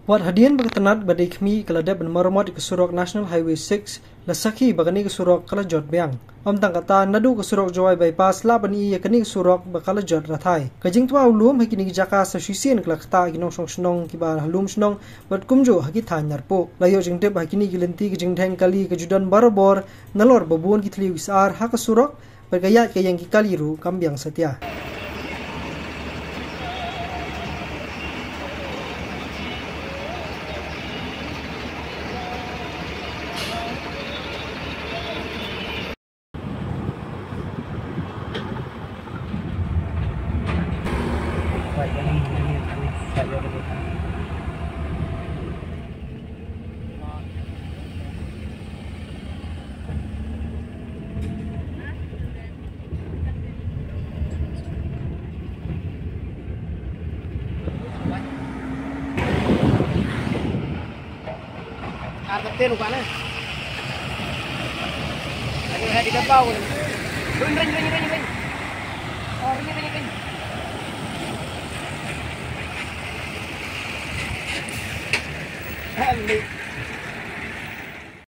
Wat hadian berketenat badai kami keladap bermaromot ke Surok National Highway 6 lasaki bagani ke Surok Kalajot Beang. Om tang kata nadu ke Surok Jawai bypass la bani yakani ke Surok Bakalajot Rathai. Kajing tua ulum hakini jaka sa shisien kelakta ginong song snong kibar halum snong bat kumjo haki thanyar po. Layo jingtep hakini gilenti ke jingtheng kali ke judan barobor nalor babun kitli wisar hak Surok bergayat ke yang kikaliru kambiang setia. Tên của bạn ơi, anh hãy đi đập bao rồi, ring, ring, ring.